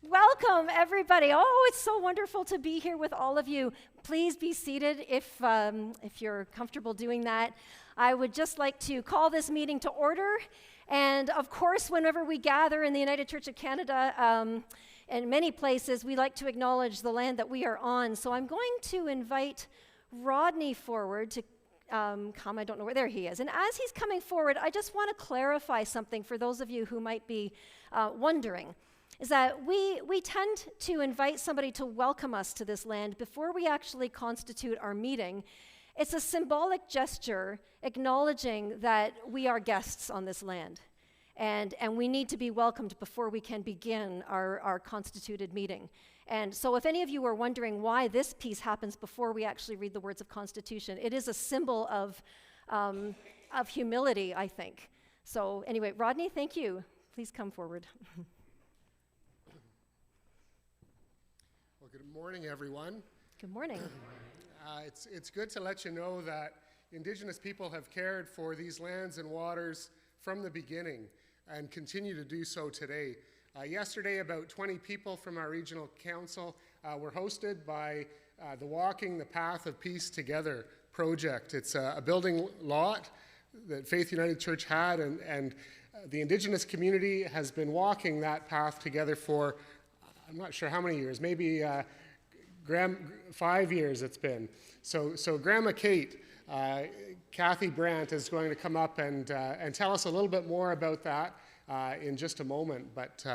Welcome, everybody. Oh, it's so wonderful to be here with all of you. Please be seated if you're comfortable doing that. I would just like to call this meeting to order. And of course, whenever we gather in the United Church of Canada, and many places, we like to acknowledge the land that we are on. So I'm going to invite Rodney forward to come. I don't know where, there he is. And as he's coming forward, I just want to clarify something for those of you who might be wondering. Is that we tend to invite somebody to welcome us to this land before we actually constitute our meeting. It's a symbolic gesture acknowledging that we are guests on this land, and we need to be welcomed before we can begin our constituted meeting. And so if any of you are wondering why this piece happens before we actually read the words of Constitution, it is a symbol of humility, I think. So anyway, Rodney, thank you. Please come forward. Good morning, everyone. Good morning. It's good to let you know that Indigenous people have cared for these lands and waters from the beginning and continue to do so today. Yesterday, about 20 people from our regional council were hosted by the Walking the Path of Peace Together project. It's a building lot that Faith United Church had, and the Indigenous community has been walking that path together for I'm not sure how many years, maybe 5 years it's been. So Grandma Kate, Kathy Brandt is going to come up and tell us a little bit more about that in just a moment. But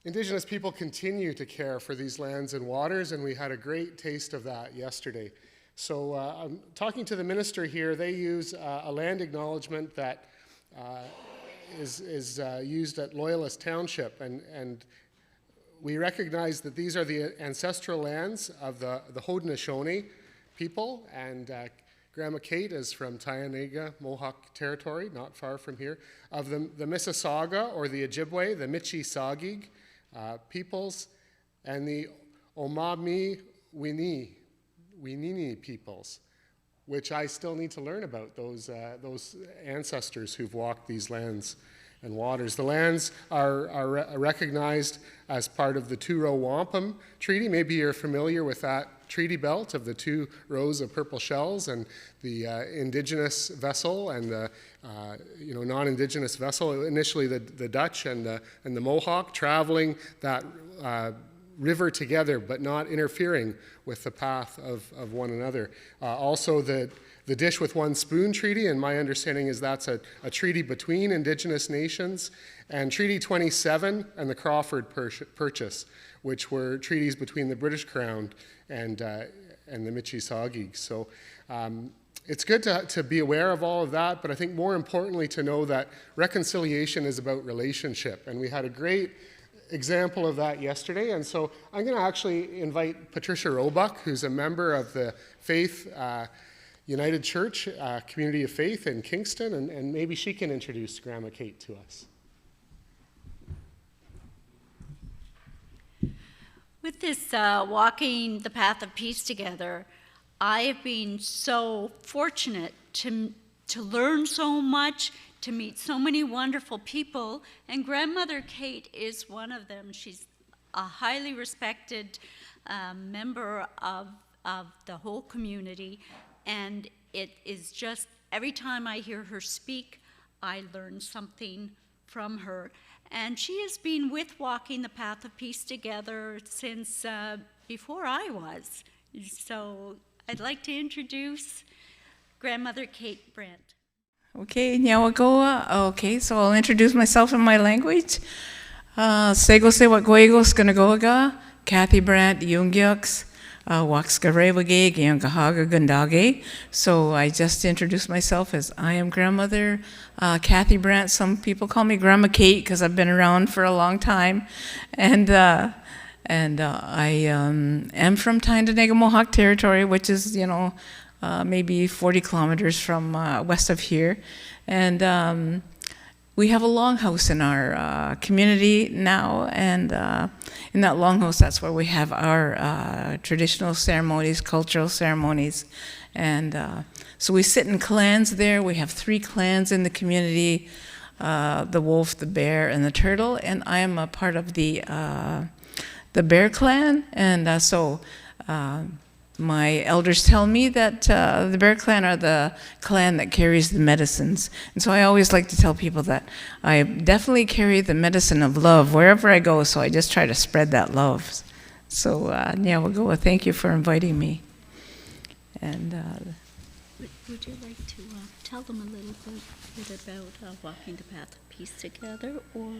Indigenous people continue to care for these lands and waters, and we had a great taste of that yesterday. So I'm talking to the minister here. They use a land acknowledgement that is used at Loyalist Township, and we recognize that these are the ancestral lands of the Haudenosaunee people, and Grandma Kate is from Tyanaga Mohawk territory, not far from here, of the Mississauga or the Ojibwe, the Michi-Saugig peoples, and the Omami-Winini peoples, which I still need to learn about, those ancestors who've walked these lands and waters. The lands are recognized as part of the Two-Row Wampum Treaty. Maybe you're familiar with that treaty belt of the 2 rows of purple shells and the indigenous vessel and the non-indigenous vessel. Initially, the Dutch and the Mohawk traveling that river together, but not interfering with the path of one another. Also, the Dish with One Spoon Treaty, and my understanding is that's a treaty between Indigenous nations, and Treaty 27 and the Crawford Purchase, which were treaties between the British Crown and the Michi-Saugig. So it's good to be aware of all of that, but I think more importantly to know that reconciliation is about relationship, and we had a great example of that yesterday. And so I'm going to actually invite Patricia Roebuck, who's a member of the Faith United Church Community of Faith in Kingston, and maybe she can introduce Grandma Kate to us. With this Walking the Path of Peace Together, I have been so fortunate to learn so much, to meet so many wonderful people, and Grandmother Kate is one of them. She's a highly respected member of the whole community, and it is just, every time I hear her speak, I learn something from her. And she has been with Walking the Path of Peace Together since before I was. So I'd like to introduce Grandmother Kate Brandt. Okay, Nyawagoa. Okay, so I'll introduce myself in my language. Sego se wagoigos ganagoaga, Kathy Brandt Yungyuks, Waxkarewage, Yankahaga Gandage. So I just introduced myself as I am Grandmother Kathy Brandt. Some people call me Grandma Kate because I've been around for a long time. And I am from Tyanaga Mohawk territory, which is, maybe 40 kilometers from west of here. And we have a longhouse in our community now, and in that longhouse, that's where we have our traditional ceremonies, cultural ceremonies. And so we sit in clans there. We have 3 clans in the community. the wolf, the bear, and the turtle, and I am a part of the Bear Clan, and so my elders tell me that the Bear Clan are the clan that carries the medicines, and so I always like to tell people that I definitely carry the medicine of love wherever I go, so I just try to spread that love. So Nyawagoa, thank you for inviting me. And Would you like to tell them a little bit about walking the path of peace together, or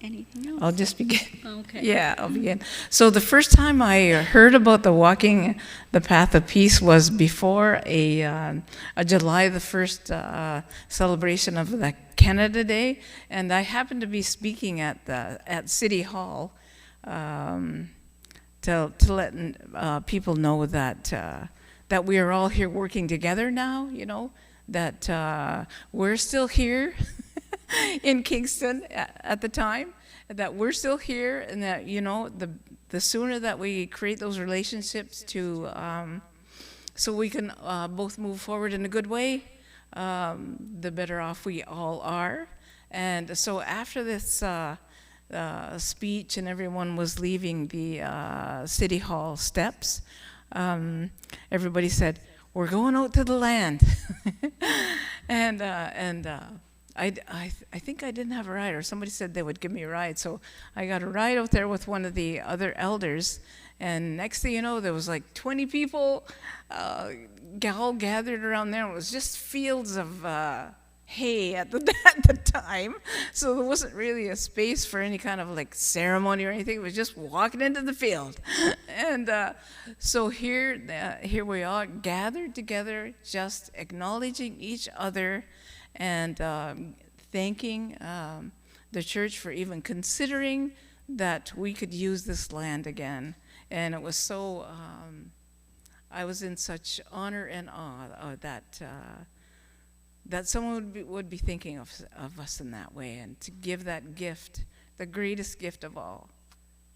anything else? I'll just begin. Okay. Yeah, I'll begin. So the first time I heard about the Walking the Path of Peace was before a July the 1st celebration of the Canada Day, and I happened to be speaking at City Hall to let people know that that we are all here working together now, you know, that we're still here in Kingston at the time, that we're still here, and that, you know, the sooner that we create those relationships to so we can both move forward in a good way, the better off we all are. And so after this speech and everyone was leaving the City Hall steps, everybody said, "We're going out to the land." and I think I didn't have a ride, or somebody said they would give me a ride, so I got a ride out there with one of the other elders, and next thing you know, there was like 20 people all gathered around there. It was just fields of hay at the time, so there wasn't really a space for any kind of like ceremony or anything. It was just walking into the field. And so here we are gathered together, just acknowledging each other and thanking the church for even considering that we could use this land again. And it was so, I was in such honor and awe that someone would be thinking of us in that way, and to give that gift, the greatest gift of all,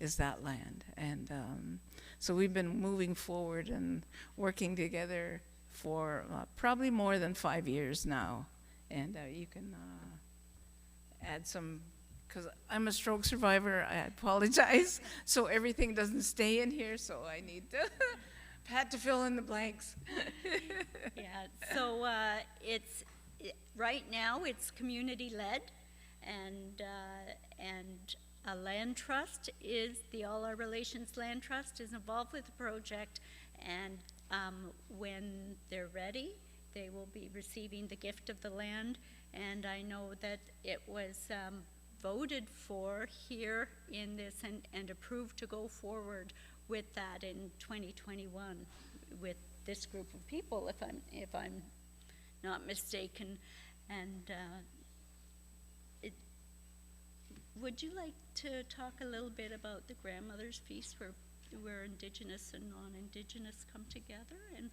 is that land. And so we've been moving forward and working together for probably more than 5 years now. And you can add some, because I'm a stroke survivor, I apologize, so everything doesn't stay in here, so I need to Pat to fill in the blanks. Yeah, so right now it's community-led, and a land trust the All Our Relations Land Trust is involved with the project, and when they're ready, they will be receiving the gift of the land. And I know that it was voted for here in this and approved to go forward with that in 2021 with this group of people, if I'm not mistaken. And would you like to talk a little bit about the Grandmother's Feast, where Indigenous and non-Indigenous come together? And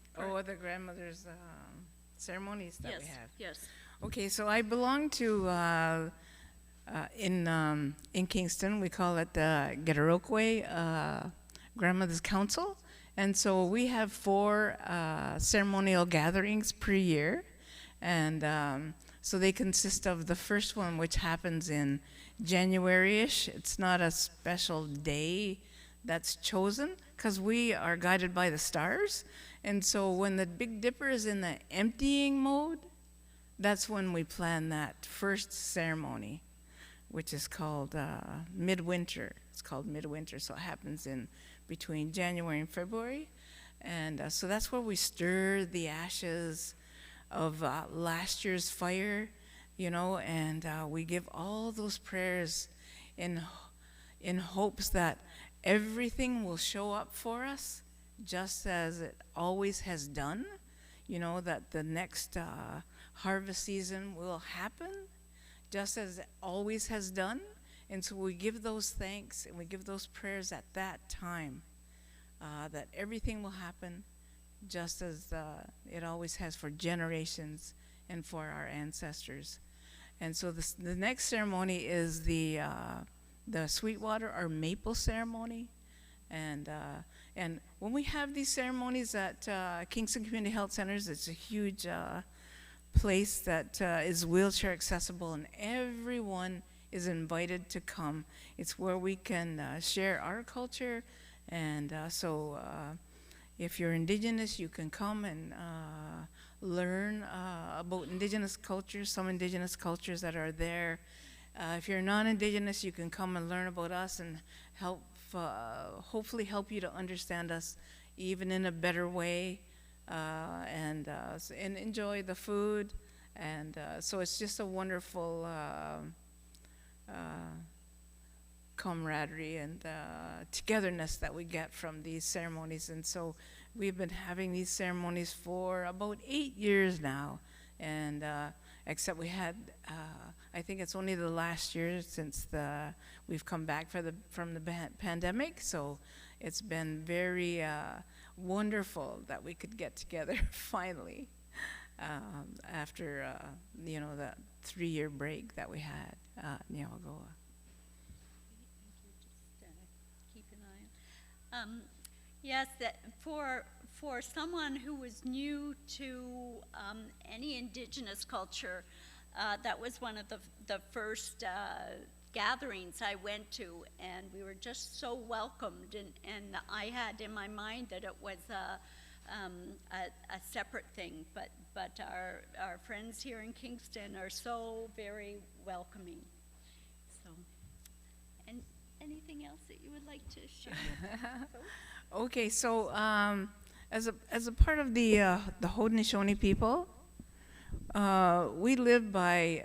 the grandmother's ceremonies that we have. Yes. Okay, so I belong to in Kingston, we call it the Getaroquai Grandmother's Council, and so we have 4 ceremonial gatherings per year, and so they consist of the first one, which happens in January-ish. It's not a special day that's chosen, because we are guided by the stars, and so when the Big Dipper is in the emptying mode, that's when we plan that first ceremony, which is called midwinter. It's called midwinter, so it happens in between January and February. And so that's where we stir the ashes of last year's fire, you know, and we give all those prayers in hopes that everything will show up for us just as it always has done, you know, that the next harvest season will happen just as it always has done. And so we give those thanks and we give those prayers at that time, that everything will happen just as it always has for generations and for our ancestors. And so the next ceremony is the Sweetwater or Maple ceremony. And when we have these ceremonies at Kingston Community Health Centers, it's a huge place that is wheelchair accessible, and everyone is invited to come. It's where we can share our culture, and so if you're Indigenous, you can come and learn about Indigenous cultures, some Indigenous cultures that are there. If you're non-Indigenous, you can come and learn about us and help, hopefully help you to understand us even in a better way, and enjoy the food. And so it's just a wonderful camaraderie and togetherness that we get from these ceremonies. And so we've been having these ceremonies for about 8 years now, and except we had, I think it's only the last year since we've come back from the pandemic. So it's been very wonderful that we could get together finally after that 3-year break that we had Niawagoa. Keep an eye on. Yes, that for someone who was new to any Indigenous culture, that was one of the first gatherings I went to, and we were just so welcomed. And I had in my mind that it was a separate thing, but our friends here in Kingston are so very welcoming. So, and anything else that you would like to share with folks? Okay, so as a part of the Haudenosaunee people, we live by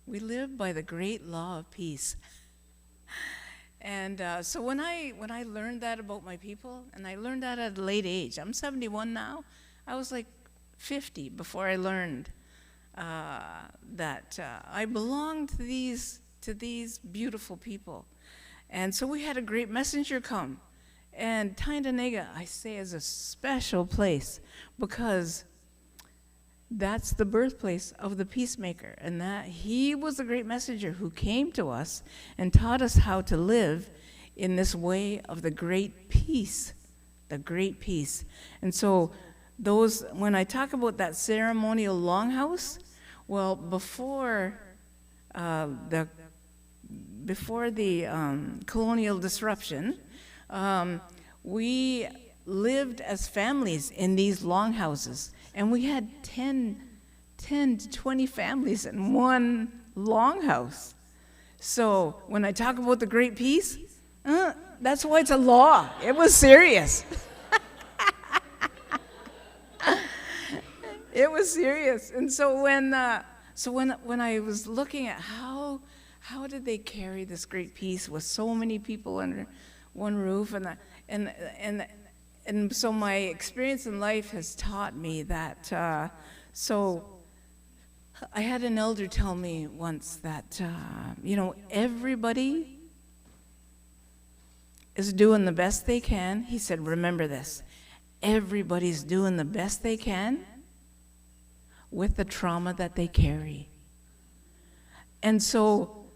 the great law of peace. And so when I learned that about my people, and I learned that at a late age, I'm 71 now. I was like 50 before I learned that I belonged to these beautiful people. And so we had a great messenger come. And Tyendinaga, I say, is a special place because that's the birthplace of the peacemaker, and that he was a great messenger who came to us and taught us how to live in this way of the great peace, the great peace. And so when I talk about that ceremonial longhouse, well, before the colonial disruption, we lived as families in these longhouses, and we had 10 to 20 families in one longhouse. So when I talk about the Great Peace, that's why it's a law. It was serious. It was serious. And so when I was looking at how did they carry this great peace with so many people under one roof, and so my experience in life has taught me that. So I had an elder tell me once that everybody is doing the best they can. He said, remember this, everybody's doing the best they can with the trauma that they carry. And so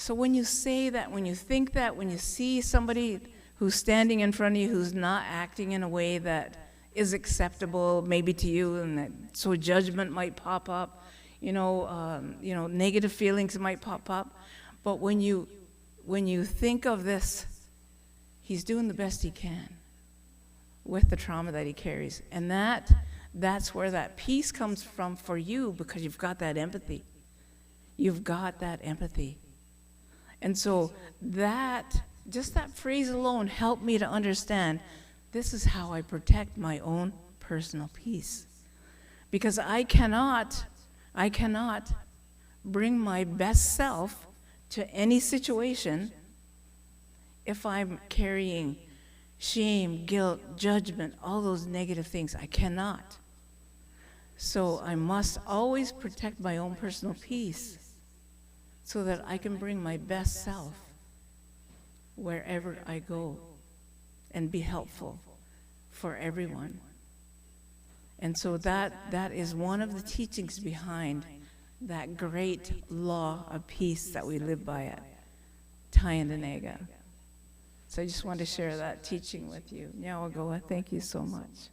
when you say that, when you think that, when you see somebody who's standing in front of you who's not acting in a way that is acceptable maybe to you, and that so judgment might pop up, negative feelings might pop up. But when you think of this, he's doing the best he can with the trauma that he carries. And that's where that peace comes from for you, because you've got that empathy. You've got that empathy. And so just that phrase alone helped me to understand this is how I protect my own personal peace. Because I cannot bring my best self to any situation if I'm carrying shame, guilt, judgment, all those negative things. I cannot. So I must always protect my own personal peace so that I can bring my best self wherever I go and be helpful for everyone. And so that is one of the teachings behind that great law of peace that we live by at Tyendinaga. So I just wanted to share that teaching with you. Niawagoa, thank you so much.